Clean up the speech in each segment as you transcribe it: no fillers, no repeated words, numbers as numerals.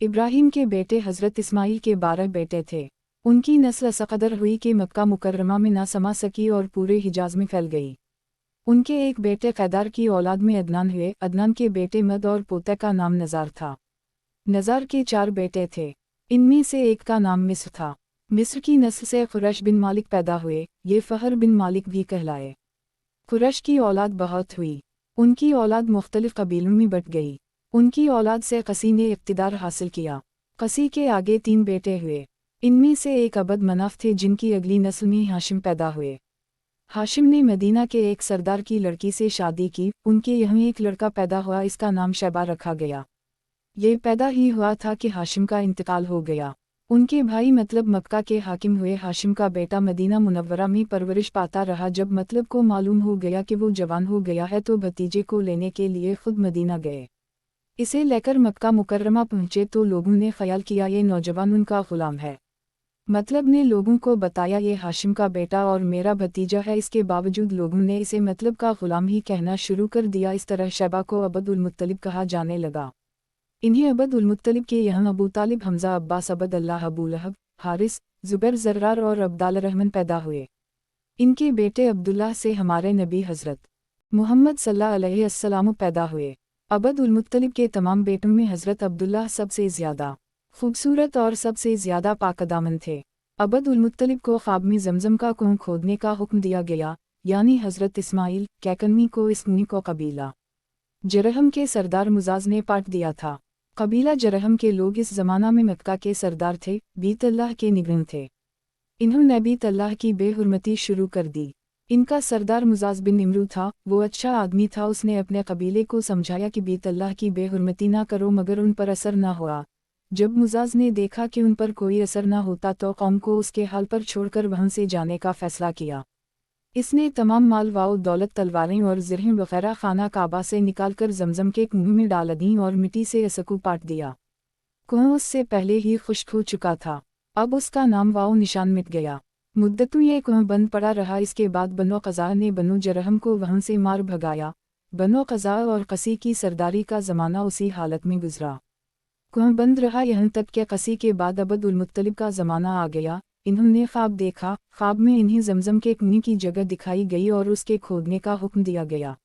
इब्राहिम के बेटे हज़रत इस्माइल के 12 बेटे थे। उनकी नस्ल ऐसा कदर हुई कि मक्का मुकर्रमा में ना समा सकी और पूरे हिजाज में फैल गई। उनके एक बेटे कैदार की औलाद में अदनान हुए। अदनान के बेटे मद और पोते का नाम नज़ार था। नज़ार के 4 बेटे थे। इनमें से एक का नाम मिस्र था। मिस्र की नस्ल से कुरैश बिन मालिक पैदा हुए। ये फ़हर बिन मालिक भी कहलाए। कुरैश की औलाद बहुत हुई। उनकी औलाद मुख्तलिफ कबीलों में बट गई। उनकी औलाद से कसी ने इक़्तिदार हासिल किया। कसी के आगे 3 बेटे हुए। इनमें से एक अबद मनाफ थे जिनकी अगली नस्ल में हाशिम पैदा हुए। हाशिम ने मदीना के एक सरदार की लड़की से शादी की। उनके यहाँ एक लड़का पैदा हुआ, इसका नाम शैबा रखा गया। ये पैदा ही हुआ था कि हाशिम का इंतकाल हो गया। उनके भाई मतलब मक्का के हाकिम हुए। हाशिम का बेटा मदीना मुनव्वरा में परवरिश पाता रहा। जब मतलब को मालूम हो गया कि वो जवान हो गया है तो भतीजे को लेने के लिए खुद मदीना गए। इसे लेकर मक्का मुकर्रमा पहुँचे तो लोगों ने ख्याल किया ये नौजवान उनका गुलाम है। मतलब ने लोगों को बताया ये हाशिम का बेटा और मेरा भतीजा है। इसके बावजूद लोगों ने इसे मतलब का गुलाम ही कहना शुरू कर दिया। इस तरह शैबा को अबद उल मुत्तलिब कहा जाने लगा। इन्हें अबद उल मुत्तलिब के यहाँ अबू तालिब, हमजा, अब्बास, अबद अल्लाह, अबू लहब, हारिस, जुबैर, ज़र्रार और अब्दाल रहमान पैदा हुए। इनके बेटे अब्दुल्लाह से हमारे नबी हज़रत मुहम्मद सल्लल्लाहु अलैहि वसल्लम पैदा हुए। अबद उल मुत्तलिब के तमाम बेटों में हज़रत अब्दुल्लाह सबसे ज़्यादा खूबसूरत और सबसे ज़्यादा पाकदामन थे। अबद उल मुत्तलिब को ख्वाब में ज़मज़म का कुआं खोदने का हुक्म दिया गया, यानी हज़रत इस्माइल कैकनमी को इस कुएं को कबीला जरहम के सरदार मुजाज ने पाट दिया था। कबीला जरहम के लोग इस ज़माना में मक्का के सरदार थे, बीत अल्लाह के निगरान थे। इन्होंने बीत अल्लाह की बेहुरमती शुरू कर दी। इनका सरदार मुजाज बिन इमरू था। वो अच्छा आदमी था। उसने अपने कबीले को समझाया कि बीत अल्लाह की बेहुरमती ना करो, मगर उन पर असर ना हुआ। जब मुजाज ने देखा कि उन पर कोई असर ना होता तो कौम को उसके हाल पर छोड़कर वहाँ से जाने का फैसला किया। इसने तमाम माल वाओ दौलत, तलवारें और ज़रह वगैरह खाना काबा से निकालकर ज़मज़म के कुएं में डाल दी और मिट्टी से असकू पाट दिया। कुआं उससे पहले ही खुश्क हो चुका था। अब उसका नाम वाओ निशान मिट गया। मुद्दतों ये कुआं बंद पड़ा रहा। इसके बाद बनो क़ज़ा ने बनो जरहम को वहाँ से मार भगाया। बनो क़ज़ा और क़सी की सरदारी का ज़माना उसी हालत में गुजरा। कुआं बंद रहा यहाँ तक कि क़सी के बाद अबद उल मुत्तलिब का ज़माना आ गया। इन्होंने ख्वाब देखा। ख्वाब में इन्हें ज़मज़म के कुएं की जगह दिखाई गई और उसके खोदने का हुक्म दिया गया।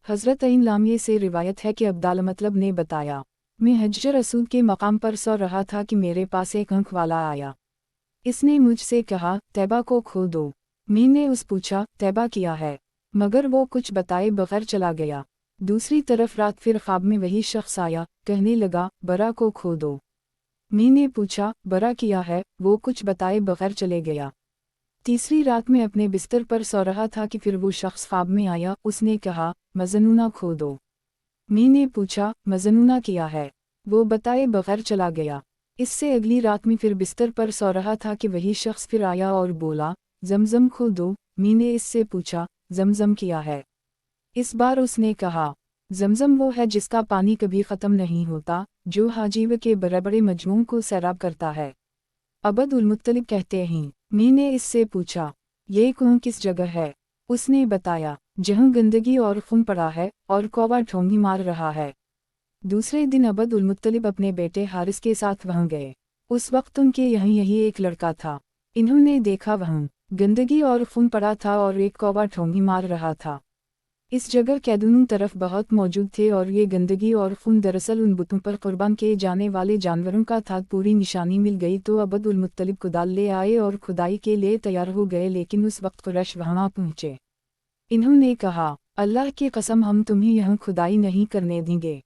हज़रत अईन लामिये से रिवायत है कि अब्दाल मतलब ने बताया, मैं हजर असूद के मकाम पर सो रहा था कि मेरे पास एक आँख वाला आया। इसने मुझसे कहा, तैबा को खो दो। मैंने उस पूछा, तैबा किया है? मगर वो कुछ बताए बगैर चला गया। दूसरी तरफ रात फिर ख्वाब में वही शख्स आया, कहने लगा, बरा को खो दो। मैंने पूछा, बरा किया है? वो कुछ बताए बगैर चले गया। तीसरी रात में अपने बिस्तर पर सो रहा था कि फिर वो शख्स ख्वाब में आया। उसने कहा, मजनूना खो दो। मैंने पूछा, मजनूना किया है? वो बताए बगैर चला गया। इससे अगली रात में फिर बिस्तर पर सो रहा था कि वही शख्स फिर आया और बोला, ज़मज़म खो दो। मैंने इससे पूछा, ज़मज़म किया है? इस बार उसने कहा, ज़मज़म वो है जिसका पानी कभी ख़त्म नहीं होता, जो हाजीव के बड़े बड़े मजमूम को सैराब करता है। अबद उल मुत्तलिब कहते हैं, मैंने इससे पूछा, ये कुआं किस जगह है? उसने बताया, जहाँ गंदगी और खून पड़ा है और कौवा ठोंगी मार रहा है। दूसरे दिन अबद उल मुत्तलिब अपने बेटे हारिस के साथ वहाँ गए। उस वक्त उनके यहाँ यही एक लड़का था। इन्होंने देखा वहाँ गंदगी और खून पड़ा था और एक कौवा ठोंगी मार रहा था। इस जगह के दोनों तरफ बहुत मौजूद थे और ये गंदगी और खून दरअसल उन बुतों पर कुर्बान किए जाने वाले जानवरों का था। पूरी निशानी मिल गई तो अबद उल मुत्तलिब कुदाल ले आए और खुदाई के लिए तैयार हो गए, लेकिन उस वक्त कुरैश वहाँ पहुँचे। इन्होंने कहा, अल्लाह की कसम हम तुम्हें यहाँ खुदाई नहीं करने देंगे।